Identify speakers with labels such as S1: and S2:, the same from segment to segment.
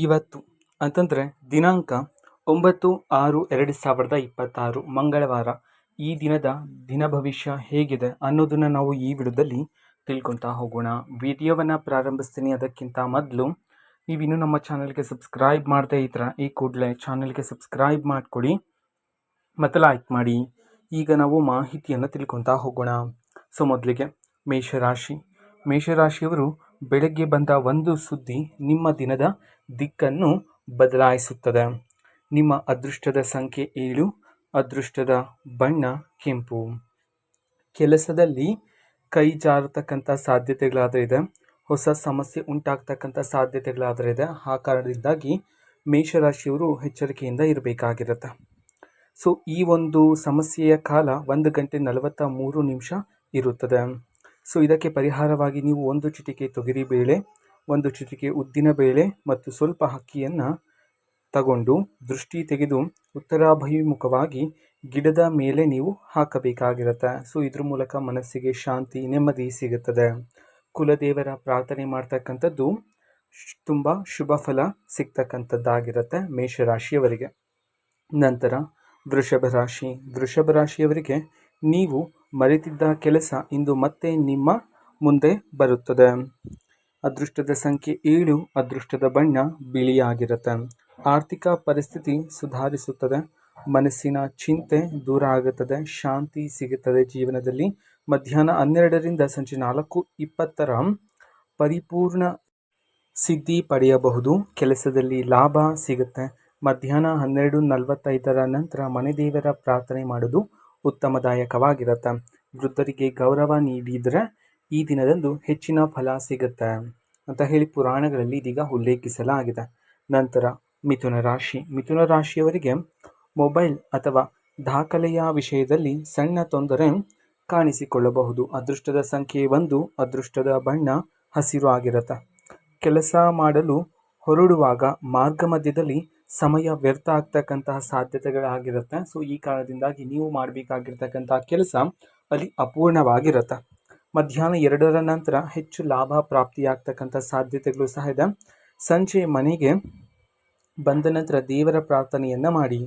S1: ಇವತ್ತು ಅಂತಂದರೆ ದಿನಾಂಕ 9/6/2026 ಮಂಗಳವಾರ. ಈ ದಿನದ ದಿನ ಭವಿಷ್ಯ ಹೇಗಿದೆ ಅನ್ನೋದನ್ನು ನಾವು ಈ ವಿಡಿಯೋದಲ್ಲಿ ತಿಳ್ಕೊತಾ ಹೋಗೋಣ. ವಿಡಿಯೋವನ್ನು ಪ್ರಾರಂಭಿಸ್ತೀನಿ. ಅದಕ್ಕಿಂತ ಮೊದಲು ನೀವಿನ್ನೂ ನಮ್ಮ ಚಾನಲ್ಗೆ ಸಬ್ಸ್ಕ್ರೈಬ್ ಮಾಡದೇ ಇದ್ರೆ ಈ ಕೂಡಲೇ ಚಾನಲ್ಗೆ ಸಬ್ಸ್ಕ್ರೈಬ್ ಮಾಡಿಕೊಡಿ ಮತ್ತು ಲೈಕ್ ಮಾಡಿ. ಈಗ ನಾವು ಮಾಹಿತಿಯನ್ನು ತಿಳ್ಕೊತಾ ಹೋಗೋಣ. ಮೊದಲಿಗೆ ಮೇಷರಾಶಿಯವರು ಬೆಳಗ್ಗೆ ಬಂದ ಒಂದು ಸುದ್ದಿ ನಿಮ್ಮ ದಿನದ ದಿಕ್ಕನ್ನು ಬದಲಾಯಿಸುತ್ತದೆ. ನಿಮ್ಮ ಅದೃಷ್ಟದ ಸಂಖ್ಯೆ 7, ಅದೃಷ್ಟದ ಬಣ್ಣ ಕೆಂಪು. ಕೆಲಸದಲ್ಲಿ ಕೈ ಜಾರತಕ್ಕಂಥ ಸಾಧ್ಯತೆಗಳಾದರೆ ಇದೆ, ಹೊಸ ಸಮಸ್ಯೆ ಉಂಟಾಗ್ತಕ್ಕಂಥ ಸಾಧ್ಯತೆಗಳಾದರೆ ಇದೆ. ಆ ಕಾರಣದಿಂದಾಗಿ ಮೇಷರಾಶಿಯವರು ಎಚ್ಚರಿಕೆಯಿಂದ ಇರಬೇಕಾಗಿರುತ್ತೆ. ಈ ಒಂದು ಸಮಸ್ಯೆಯ ಕಾಲ 1 ಗಂಟೆ 43 ನಿಮಿಷ ಇರುತ್ತದೆ. ಇದಕ್ಕೆ ಪರಿಹಾರವಾಗಿ ನೀವು 1 ಚಿಟಿಕೆ ತೊಗರಿಬೇಳೆ, 1 ಚಿಟಿಕೆ ಉದ್ದಿನ ಬೇಳೆ ಮತ್ತು ಸ್ವಲ್ಪ ಅಕ್ಕಿಯನ್ನು ತಗೊಂಡು ದೃಷ್ಟಿ ತೆಗೆದು ಉತ್ತರಾಭಿಮುಖವಾಗಿ ಗಿಡದ ಮೇಲೆ ನೀವು ಹಾಕಬೇಕಾಗಿರುತ್ತೆ. ಇದ್ರ ಮೂಲಕ ಮನಸ್ಸಿಗೆ ಶಾಂತಿ, ನೆಮ್ಮದಿ ಸಿಗುತ್ತದೆ. ಕುಲದೇವರ ಪ್ರಾರ್ಥನೆ ಮಾಡ್ತಕ್ಕಂಥದ್ದು ತುಂಬ ಶುಭ ಫಲ ಸಿಗ್ತಕ್ಕಂಥದ್ದಾಗಿರುತ್ತೆ ಮೇಷರಾಶಿಯವರಿಗೆ. ನಂತರ ವೃಷಭ ರಾಶಿಯವರಿಗೆ ನೀವು ಮರೆತಿದ್ದ ಕೆಲಸ ಇಂದು ಮತ್ತೆ ನಿಮ್ಮ ಮುಂದೆ ಬರುತ್ತದೆ. ಅದೃಷ್ಟದ ಸಂಖ್ಯೆ 7, ಅದೃಷ್ಟದ ಬಣ್ಣ ಬಿಳಿಯಾಗಿರುತ್ತೆ. ಆರ್ಥಿಕ ಪರಿಸ್ಥಿತಿ ಸುಧಾರಿಸುತ್ತದೆ. ಮನಸ್ಸಿನ ಚಿಂತೆ ದೂರ ಆಗುತ್ತದೆ. ಶಾಂತಿ ಸಿಗುತ್ತದೆ ಜೀವನದಲ್ಲಿ. ಮಧ್ಯಾಹ್ನ 12ರಿಂದ ಸಂಜೆ 4:20 ಪರಿಪೂರ್ಣ ಸಿದ್ಧಿ ಪಡೆಯಬಹುದು. ಕೆಲಸದಲ್ಲಿ ಲಾಭ ಸಿಗುತ್ತೆ. ಮಧ್ಯಾಹ್ನ 12:45 ನಂತರ ಮನೆ ದೇವರ ಪ್ರಾರ್ಥನೆ ಮಾಡೋದು ಉತ್ತಮದಾಯಕವಾಗಿರುತ್ತೆ. ವೃದ್ಧರಿಗೆ ಗೌರವ ನೀಡಿದರೆ ಈ ದಿನದಂದು ಹೆಚ್ಚಿನ ಫಲ ಸಿಗುತ್ತೆ ಅಂತ ಹೇಳಿ ಪುರಾಣಗಳಲ್ಲಿ ಇದೀಗ ಉಲ್ಲೇಖಿಸಲಾಗಿದೆ. ನಂತರ ಮಿಥುನ ರಾಶಿಯವರಿಗೆ ಮೊಬೈಲ್ ಅಥವಾ ದಾಖಲೆಯ ವಿಷಯದಲ್ಲಿ ಸಣ್ಣ ತೊಂದರೆ ಕಾಣಿಸಿಕೊಳ್ಳಬಹುದು. ಅದೃಷ್ಟದ ಸಂಖ್ಯೆ 1, ಅದೃಷ್ಟದ ಬಣ್ಣ ಹಸಿರು ಆಗಿರುತ್ತೆ. ಕೆಲಸ ಮಾಡಲು ಹೊರಡುವಾಗ ಮಾರ್ಗ ಮಧ್ಯದಲ್ಲಿ ಸಮಯ ವ್ಯರ್ಥ ಆಗ್ತಕ್ಕಂತಹ ಸಾಧ್ಯತೆಗಳಾಗಿರುತ್ತೆ. ಈ ಕಾರಣದಿಂದಾಗಿ ನೀವು ಮಾಡಬೇಕಾಗಿರ್ತಕ್ಕಂಥ ಕೆಲಸ ಅಲ್ಲಿ ಅಪೂರ್ಣವಾಗಿರುತ್ತೆ. ಮಧ್ಯಾಹ್ನ 2 ನಂತರ ಹೆಚ್ಚು ಲಾಭ ಪ್ರಾಪ್ತಿಯಾಗ್ತಕ್ಕಂಥ ಸಾಧ್ಯತೆಗಳು ಸಹ ಇದೆ. ಸಂಜೆ ಮನೆಗೆ ಬಂದ ನಂತರ ದೇವರ ಪ್ರಾರ್ಥನೆಯನ್ನು ಮಾಡಿ.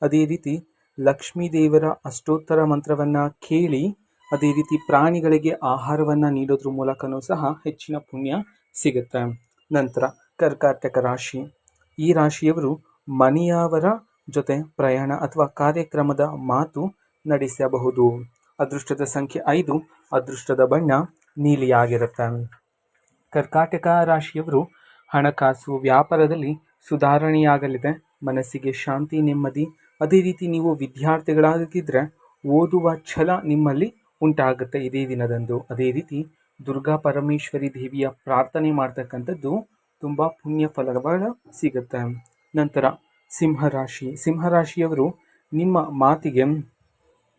S1: ಅದೇ ರೀತಿ ಲಕ್ಷ್ಮೀ ದೇವರ ಅಷ್ಟೋತ್ತರ ಮಂತ್ರವನ್ನು ಕೇಳಿ, ಅದೇ ರೀತಿ ಪ್ರಾಣಿಗಳಿಗೆ ಆಹಾರವನ್ನು ನೀಡೋದ್ರ ಮೂಲಕನೂ ಸಹ ಹೆಚ್ಚಿನ ಪುಣ್ಯ ಸಿಗುತ್ತೆ. ನಂತರ ಕರ್ಕಾಟಕ ರಾಶಿ. ಈ ರಾಶಿಯವರು ಮನೆಯವರ ಜೊತೆ ಪ್ರಯಾಣ ಅಥವಾ ಕಾರ್ಯಕ್ರಮದ ಮಾತು ನಡೆಸಬಹುದು. ಅದೃಷ್ಟದ ಸಂಖ್ಯೆ 5, ಅದೃಷ್ಟದ ಬಣ್ಣ ನೀಲಿಯಾಗಿರುತ್ತೆ. ಕರ್ಕಾಟಕ ರಾಶಿಯವರು ಹಣಕಾಸು ವ್ಯಾಪಾರದಲ್ಲಿ ಸುಧಾರಣೆಯಾಗಲಿದೆ. ಮನಸ್ಸಿಗೆ ಶಾಂತಿ, ನೆಮ್ಮದಿ. ಅದೇ ರೀತಿ ನೀವು ವಿದ್ಯಾರ್ಥಿಗಳಾಗಿದ್ದರೆ ಓದುವ ಛಲ ನಿಮ್ಮಲ್ಲಿ ಉಂಟಾಗುತ್ತೆ ಇದೇ ದಿನದಂದು. ಅದೇ ರೀತಿ ದುರ್ಗಾ ಪರಮೇಶ್ವರಿ ದೇವಿಯ ಪ್ರಾರ್ಥನೆ ಮಾಡ್ತಕ್ಕಂಥದ್ದು ತುಂಬ ಪುಣ್ಯ ಫಲಗಳು ಸಿಗುತ್ತೆ. ನಂತರ ಸಿಂಹರಾಶಿಯವರು ನಿಮ್ಮ ಮಾತಿಗೆ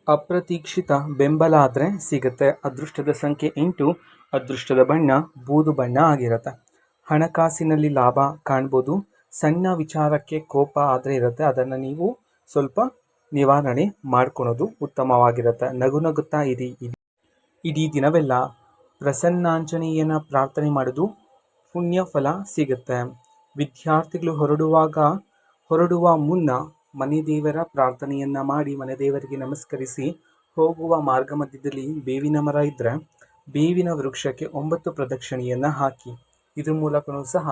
S1: ಅಪ್ರತೀಕ್ಷಿತ ಬೆಂಬಲ ಆದರೆ ಸಿಗುತ್ತೆ. ಅದೃಷ್ಟದ ಸಂಖ್ಯೆ 8, ಅದೃಷ್ಟದ ಬಣ್ಣ ಬೂದು ಬಣ್ಣ ಆಗಿರುತ್ತೆ. ಹಣಕಾಸಿನಲ್ಲಿ ಲಾಭ ಕಾಣ್ಬೋದು. ಸಣ್ಣ ವಿಚಾರಕ್ಕೆ ಕೋಪ ಆದರೆ ಇರುತ್ತೆ, ಅದನ್ನು ನೀವು ಸ್ವಲ್ಪ ನಿವಾರಣೆ ಮಾಡ್ಕೊಳೋದು ಉತ್ತಮವಾಗಿರುತ್ತೆ. ನಗುತ್ತಾ ಇಡೀ ದಿನವೆಲ್ಲ ಪ್ರಸನ್ನಾಂಜನೇಯನ ಪ್ರಾರ್ಥನೆ ಮಾಡೋದು ಪುಣ್ಯ ಫಲ ಸಿಗುತ್ತೆ. ವಿದ್ಯಾರ್ಥಿಗಳು ಹೊರಡುವ ಮುನ್ನ ಮನೆ ದೇವರ ಪ್ರಾರ್ಥನೆಯನ್ನು ಮಾಡಿ, ಮನೆ ದೇವರಿಗೆ ನಮಸ್ಕರಿಸಿ ಹೋಗುವ ಮಾರ್ಗ ಮಧ್ಯದಲ್ಲಿ ಬೇವಿನ ಮರ ಇದ್ದರೆ ಬೇವಿನ ವೃಕ್ಷಕ್ಕೆ 9 ಪ್ರದಕ್ಷಿಣೆಯನ್ನು ಹಾಕಿ. ಇದ್ರ ಮೂಲಕನೂ ಸಹ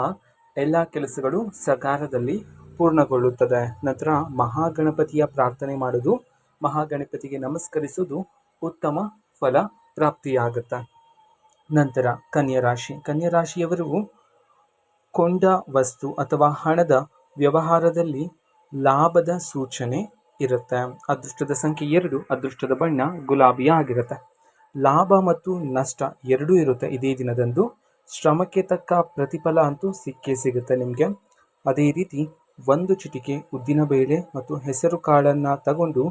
S1: ಎಲ್ಲ ಕೆಲಸಗಳು ಸಕಾಲದಲ್ಲಿ ಪೂರ್ಣಗೊಳ್ಳುತ್ತದೆ. ನಂತರ ಮಹಾಗಣಪತಿಯ ಪ್ರಾರ್ಥನೆ ಮಾಡೋದು, ಮಹಾಗಣಪತಿಗೆ ನಮಸ್ಕರಿಸೋದು ಉತ್ತಮ ಫಲ ಪ್ರಾಪ್ತಿಯಾಗುತ್ತೆ. ನಂತರ ಕನ್ಯರಾಶಿಯವರು ಕೊಂಡ ವಸ್ತು ಅಥವಾ ಹಣದ ವ್ಯವಹಾರದಲ್ಲಿ ಲಾಭದ ಸೂಚನೆ ಇರುತ್ತೆ. ಅದೃಷ್ಟದ ಸಂಖ್ಯೆ 2, ಅದೃಷ್ಟದ ಬಣ್ಣ ಗುಲಾಬಿ ಆಗಿರುತ್ತೆ. ಲಾಭ ಮತ್ತು ನಷ್ಟ ಎರಡೂ ಇರುತ್ತೆ ಇದೇ ದಿನದಂದು. ಶ್ರಮಕ್ಕೆ ತಕ್ಕ ಪ್ರತಿಫಲ ಅಂತೂ ಸಿಗುತ್ತೆ ನಿಮಗೆ. ಅದೇ ರೀತಿ 1 ಚಿಟಿಕೆ ಉದ್ದಿನ ಬೇಳೆ ಮತ್ತು ಹೆಸರು ಕಾಳನ್ನು ತಗೊಂಡು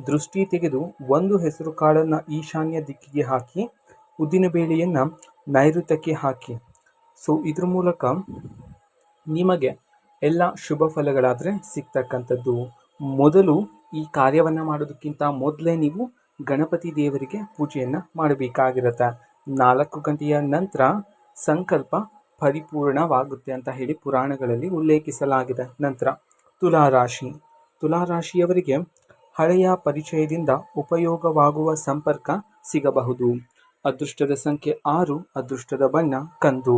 S1: ದೃಷ್ಟಿ ತೆಗೆದು 1 ಹೆಸರು ಕಾಳನ್ನು ಈಶಾನ್ಯ ದಿಕ್ಕಿಗೆ ಹಾಕಿ, ಉದ್ದಿನ ಬೇಳೆಯನ್ನು ನೈಋತ್ಯಕ್ಕೆ ಹಾಕಿ. ಇದ್ರ ಮೂಲಕ ನಿಮಗೆ ಎಲ್ಲ ಶುಭ ಫಲಗಳಾದರೆ ಸಿಗ್ತಕ್ಕಂಥದ್ದು. ಮೊದಲು ಈ ಕಾರ್ಯವನ್ನು ಮಾಡೋದಕ್ಕಿಂತ ಮೊದಲೇ ನೀವು ಗಣಪತಿ ದೇವರಿಗೆ ಪೂಜೆಯನ್ನು ಮಾಡಬೇಕಾಗಿರುತ್ತೆ. 4 ಗಂಟೆಯ ನಂತರ ಸಂಕಲ್ಪ ಪರಿಪೂರ್ಣವಾಗುತ್ತೆ ಅಂತ ಹೇಳಿ ಪುರಾಣಗಳಲ್ಲಿ ಉಲ್ಲೇಖಿಸಲಾಗಿದೆ. ನಂತರ ತುಲಾರಾಶಿ. ತುಲಾರಾಶಿಯವರಿಗೆ ಹಳೆಯ ಪರಿಚಯದಿಂದ ಉಪಯೋಗವಾಗುವ ಸಂಪರ್ಕ ಸಿಗಬಹುದು. ಅದೃಷ್ಟದ ಸಂಖ್ಯೆ 6, ಅದೃಷ್ಟದ ಬಣ್ಣ ಕಂದು.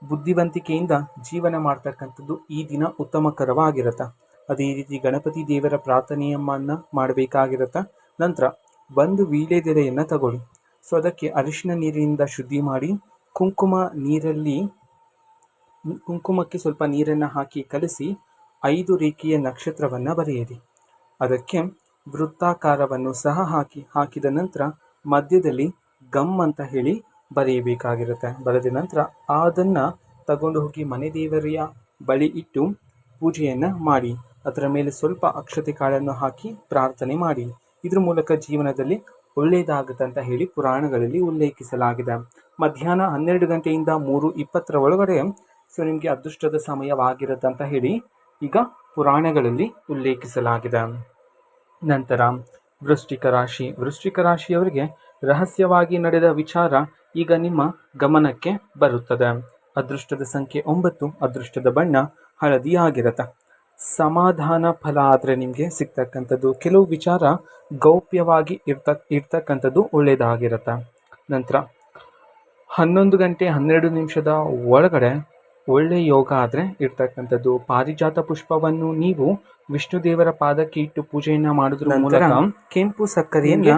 S1: ಬುದ್ಧಿವಂತಿಕೆಯಿಂದ ಜೀವನ ಮಾಡ್ತಕ್ಕಂಥದ್ದು ಈ ದಿನ ಉತ್ತಮಕರವಾಗಿರುತ್ತೆ. ಅದೇ ರೀತಿ ಗಣಪತಿ ದೇವರ ಪ್ರಾರ್ಥನೆಯನ್ನ ಮಾಡಬೇಕಾಗಿರುತ್ತೆ. ನಂತರ ಒಂದು ವೀಳ್ಯದೆಲೆಯನ್ನು ತಗೊಳ್ಳಿ. ಸೊ ಅದಕ್ಕೆ ಅರಿಶಿನ ನೀರಿನಿಂದ ಶುದ್ಧಿ ಮಾಡಿ ಕುಂಕುಮಕ್ಕೆ ಸ್ವಲ್ಪ ನೀರನ್ನು ಹಾಕಿ ಕಲಸಿ 5 ರೇಖೆಯ ನಕ್ಷತ್ರವನ್ನು ಬರೆಯಿರಿ. ಅದಕ್ಕೆ ವೃತ್ತಾಕಾರವನ್ನು ಸಹ ಹಾಕಿದ ನಂತರ ಮಧ್ಯದಲ್ಲಿ ಗಮ್ ಅಂತ ಹೇಳಿ ಬರೆಯಬೇಕಾಗಿರುತ್ತೆ. ಬರೆದ ನಂತರ ಅದನ್ನು ತಗೊಂಡು ಹೋಗಿ ಮನೆ ದೇವರಿಯ ಬಳಿ ಇಟ್ಟು ಪೂಜೆಯನ್ನು ಮಾಡಿ ಅದರ ಮೇಲೆ ಸ್ವಲ್ಪ ಅಕ್ಷತೆ ಕಾಳನ್ನು ಹಾಕಿ ಪ್ರಾರ್ಥನೆ ಮಾಡಿ. ಇದ್ರ ಮೂಲಕ ಜೀವನದಲ್ಲಿ ಒಳ್ಳೆಯದಾಗುತ್ತೆ ಅಂತ ಹೇಳಿ ಪುರಾಣಗಳಲ್ಲಿ ಉಲ್ಲೇಖಿಸಲಾಗಿದೆ. ಮಧ್ಯಾಹ್ನ 12 ಗಂಟೆಯಿಂದ 3:20 ಒಳಗಡೆ ಸೊ ನಿಮಗೆ ಅದೃಷ್ಟದ ಸಮಯವಾಗಿರುತ್ತೆ ಅಂತ ಹೇಳಿ ಈಗ ಪುರಾಣಗಳಲ್ಲಿ ಉಲ್ಲೇಖಿಸಲಾಗಿದೆ. ನಂತರ ವೃಶ್ಚಿಕ ರಾಶಿ. ವೃಶ್ಚಿಕ ರಾಶಿಯವರಿಗೆ ರಹಸ್ಯವಾಗಿ ನಡೆದ ವಿಚಾರ ಈಗ ನಿಮ್ಮ ಗಮನಕ್ಕೆ ಬರುತ್ತದೆ. ಅದೃಷ್ಟದ ಸಂಖ್ಯೆ 9, ಅದೃಷ್ಟದ ಬಣ್ಣ ಹಳದಿ ಆಗಿರುತ್ತೆ. ಸಮಾಧಾನ ಫಲ ಆದರೆ ನಿಮಗೆ ಸಿಗ್ತಕ್ಕಂಥದ್ದು. ಕೆಲವು ವಿಚಾರ ಗೌಪ್ಯವಾಗಿ ಇರ್ತಕ್ಕಂಥದ್ದು ಒಳ್ಳೆಯದಾಗಿರುತ್ತೆ. ನಂತರ 11 ಗಂಟೆ 12 ನಿಮಿಷದ ಒಳಗಡೆ ಒಳ್ಳೆಯ ಯೋಗ ಆದರೆ ಇರ್ತಕ್ಕಂಥದ್ದು. ಪಾರಿಜಾತ ಪುಷ್ಪವನ್ನು ನೀವು ವಿಷ್ಣು ದೇವರ ಪಾದಕ್ಕೆ ಇಟ್ಟು ಪೂಜೆಯನ್ನ ಮಾಡಿದ್ರ ಮೂಲಕ ಕೆಂಪು ಸಕ್ಕರೆಯನ್ನು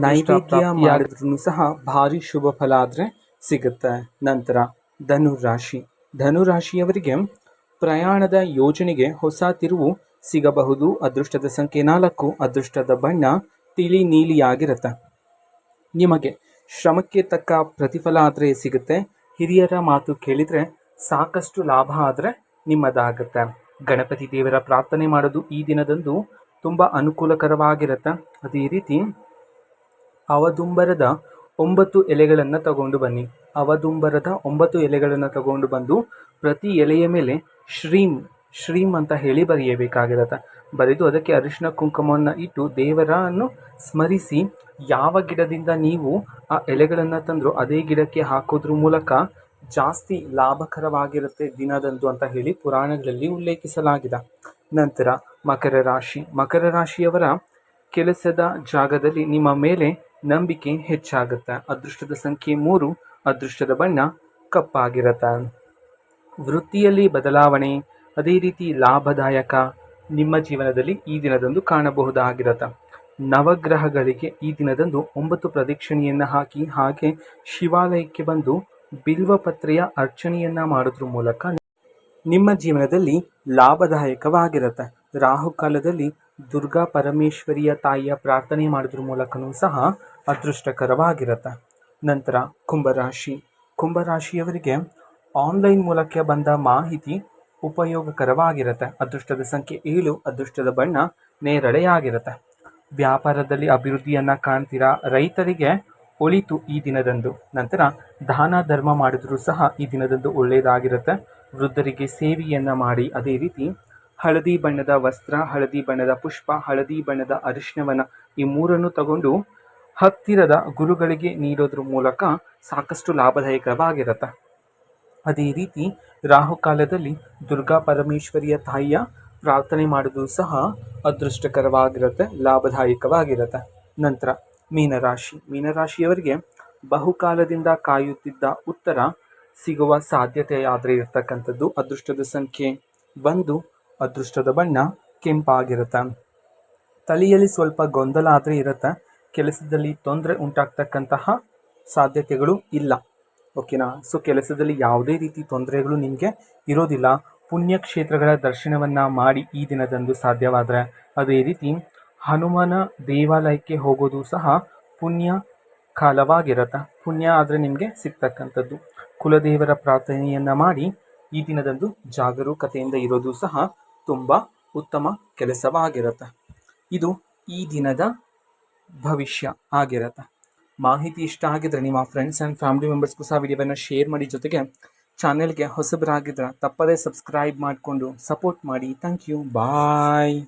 S1: ನೈವೇದ್ಯ ಮಾಡಿದ್ರೂ ಸಹ ಭಾರಿ ಶುಭ ಫಲ ಆದರೆ ಸಿಗುತ್ತೆ. ನಂತರ ಧನುರಾಶಿ. ಧನುರಾಶಿಯವರಿಗೆ ಪ್ರಯಾಣದ ಯೋಜನೆಗೆ ಹೊಸ ತಿರುವು ಸಿಗಬಹುದು. ಅದೃಷ್ಟದ ಸಂಖ್ಯೆ 4, ಅದೃಷ್ಟದ ಬಣ್ಣ ತಿಳಿ ನೀಲಿಯಾಗಿರುತ್ತೆ. ನಿಮಗೆ ಶ್ರಮಕ್ಕೆ ತಕ್ಕ ಪ್ರತಿಫಲ ಆದರೆ ಸಿಗುತ್ತೆ. ಹಿರಿಯರ ಮಾತು ಕೇಳಿದರೆ ಸಾಕಷ್ಟು ಲಾಭ ಆದರೆ ನಿಮ್ಮದಾಗುತ್ತೆ. ಗಣಪತಿ ದೇವರ ಪ್ರಾರ್ಥನೆ ಮಾಡೋದು ಈ ದಿನದಂದು ತುಂಬ ಅನುಕೂಲಕರವಾಗಿರುತ್ತೆ. ಅದೇ ರೀತಿ ಅವದುಂಬರದ 9 ಎಲೆಗಳನ್ನು ತಗೊಂಡು ಬನ್ನಿ. ಅವದುಂಬರದ 9 ಎಲೆಗಳನ್ನು ತಗೊಂಡು ಬಂದು ಪ್ರತಿ ಎಲೆಯ ಮೇಲೆ ಶ್ರೀಂ ಅಂತ ಹೇಳಿ ಬರೆಯಬೇಕಾಗಿರುತ್ತೆ. ಬರೆದು ಅದಕ್ಕೆ ಅರಿಶಿನ ಕುಂಕುಮವನ್ನು ಇಟ್ಟು ದೇವರನ್ನು ಸ್ಮರಿಸಿ ಯಾವ ಗಿಡದಿಂದ ನೀವು ಆ ಎಲೆಗಳನ್ನು ತಂದರೂ ಅದೇ ಗಿಡಕ್ಕೆ ಹಾಕೋದ್ರ ಮೂಲಕ ಜಾಸ್ತಿ ಲಾಭಕರವಾಗಿರುತ್ತೆ ದಿನದಂದು ಅಂತ ಹೇಳಿ ಪುರಾಣಗಳಲ್ಲಿ ಉಲ್ಲೇಖಿಸಲಾಗಿದೆ. ನಂತರ ಮಕರ ರಾಶಿ. ಮಕರ ರಾಶಿಯವರ ಕೆಲಸದ ಜಾಗದಲ್ಲಿ ನಿಮ್ಮ ಮೇಲೆ ನಂಬಿಕೆ ಹೆಚ್ಚಾಗುತ್ತೆ. ಅದೃಷ್ಟದ ಸಂಖ್ಯೆ 3, ಅದೃಷ್ಟದ ಬಣ್ಣ ಕಪ್ಪಾಗಿರುತ್ತೆ. ವೃತ್ತಿಯಲ್ಲಿ ಬದಲಾವಣೆ ಅದೇ ರೀತಿ ಲಾಭದಾಯಕ ನಿಮ್ಮ ಜೀವನದಲ್ಲಿ ಈ ದಿನದಂದು ಕಾಣಬಹುದಾಗಿರುತ್ತೆ. ನವಗ್ರಹಗಳಿಗೆ ಈ ದಿನದಂದು 9 ಪ್ರದಕ್ಷಿಣೆಯನ್ನು ಹಾಕಿ ಹಾಗೆ ಶಿವಾಲಯಕ್ಕೆ ಬಂದು ಬಿಲ್ವಪತ್ರೆಯ ಅರ್ಚನೆಯನ್ನು ಮಾಡೋದ್ರ ಮೂಲಕ ನಿಮ್ಮ ಜೀವನದಲ್ಲಿ ಲಾಭದಾಯಕವಾಗಿರುತ್ತೆ. ರಾಹುಕಾಲದಲ್ಲಿ ದುರ್ಗಾ ಪರಮೇಶ್ವರಿಯ ತಾಯಿಯ ಪ್ರಾರ್ಥನೆ ಮಾಡೋದ್ರ ಮೂಲಕನೂ ಸಹ ಅದೃಷ್ಟಕರವಾಗಿರುತ್ತೆ. ನಂತರ ಕುಂಭರಾಶಿ. ಕುಂಭರಾಶಿಯವರಿಗೆ ಆನ್ಲೈನ್ ಮೂಲಕ ಬಂದ ಮಾಹಿತಿ ಉಪಯೋಗಕರವಾಗಿರುತ್ತೆ. ಅದೃಷ್ಟದ ಸಂಖ್ಯೆ 7, ಅದೃಷ್ಟದ ಬಣ್ಣ ನೇರಳೆಯಾಗಿರುತ್ತೆ. ವ್ಯಾಪಾರದಲ್ಲಿ ಅಭಿವೃದ್ಧಿಯನ್ನು ಕಾಣ್ತೀರಾ. ರೈತರಿಗೆ ಒಳಿತು ಈ ದಿನದಂದು. ನಂತರ ದಾನ ಧರ್ಮ ಮಾಡಿದ್ರೂ ಸಹ ಈ ದಿನದಂದು ಒಳ್ಳೆಯದಾಗಿರುತ್ತೆ. ವೃದ್ಧರಿಗೆ ಸೇವೆಯನ್ನು ಮಾಡಿ. ಅದೇ ರೀತಿ ಹಳದಿ ಬಣ್ಣದ ವಸ್ತ್ರ, ಹಳದಿ ಬಣ್ಣದ ಪುಷ್ಪ, ಹಳದಿ ಬಣ್ಣದ ಅರಿಶಿನವನ್ನು ಈ 3 ತಗೊಂಡು ಹತ್ತಿರದ ಗುರುಗಳಿಗೆ ನೀಡೋದ್ರ ಮೂಲಕ ಸಾಕಷ್ಟು ಲಾಭದಾಯಕವಾಗಿರುತ್ತೆ. ಅದೇ ರೀತಿ ರಾಹುಕಾಲದಲ್ಲಿ ದುರ್ಗಾ ಪರಮೇಶ್ವರಿಯ ತಾಯಿಯ ಪ್ರಾರ್ಥನೆ ಮಾಡೋದು ಸಹ ಅದೃಷ್ಟಕರವಾಗಿರುತ್ತೆ, ಲಾಭದಾಯಕವಾಗಿರುತ್ತೆ. ನಂತರ ಮೀನರಾಶಿ. ಮೀನರಾಶಿಯವರಿಗೆ ಬಹುಕಾಲದಿಂದ ಕಾಯುತ್ತಿದ್ದ ಉತ್ತರ ಸಿಗುವ ಸಾಧ್ಯತೆ ಆದರೆ ಇರ್ತಕ್ಕಂಥದ್ದು. ಅದೃಷ್ಟದ ಸಂಖ್ಯೆ 1, ಅದೃಷ್ಟದ ಬಣ್ಣ ಕೆಂಪಾಗಿರುತ್ತೆ. ತಲೆಯಲ್ಲಿ ಸ್ವಲ್ಪ ಗೊಂದಲ ಆದರೆ ಇರುತ್ತೆ. ಕೆಲಸದಲ್ಲಿ ತೊಂದರೆ ಉಂಟಾಗ್ತಕ್ಕಂತಹ ಸಾಧ್ಯತೆಗಳು ಇಲ್ಲ. ಓಕೆನಾ. ಸೊ ಕೆಲಸದಲ್ಲಿ ಯಾವುದೇ ರೀತಿ ತೊಂದರೆಗಳು ನಿಮಗೆ ಇರೋದಿಲ್ಲ. ಪುಣ್ಯಕ್ಷೇತ್ರಗಳ ದರ್ಶನವನ್ನು ಮಾಡಿ ಈ ದಿನದಂದು ಸಾಧ್ಯವಾದರೆ. ಅದೇ ರೀತಿ ಹನುಮನ ದೇವಾಲಯಕ್ಕೆ ಹೋಗೋದು ಸಹ ಪುಣ್ಯ ಕಾಲವಾಗಿರುತ್ತೆ. ಪುಣ್ಯ ಆದರೆ ನಿಮಗೆ ಸಿಗ್ತಕ್ಕಂಥದ್ದು. ಕುಲದೇವರ ಪ್ರಾರ್ಥನೆಯನ್ನು ಮಾಡಿ ಈ ದಿನದಂದು ಜಾಗರೂಕತೆಯಿಂದ ಇರೋದು ಸಹ ತುಂಬ ಉತ್ತಮ ಕೆಲಸವಾಗಿರುತ್ತೆ. ಇದು ಈ ದಿನದ ಭವಿಷ್ಯ ಆಗಿರುತ್ತೆ. ಮಾಹಿತಿ ಇಷ್ಟ ಆಗಿದ್ರೆ ನಿಮ್ಮ ಫ್ರೆಂಡ್ಸ್ ಆ್ಯಂಡ್ ಫ್ಯಾಮಿಲಿ ಮೆಂಬರ್ಸ್ಗೂ ಸಹ ವಿಡಿಯೋವನ್ನು ಶೇರ್ ಮಾಡಿ. ಜೊತೆಗೆ ಚಾನೆಲ್ಗೆ ಹೊಸಬರಾಗಿದ್ದರೆ ತಪ್ಪದೇ ಸಬ್ಸ್ಕ್ರೈಬ್ ಮಾಡಿಕೊಂಡು ಸಪೋರ್ಟ್ ಮಾಡಿ. Thank you. ಬಾಯ್.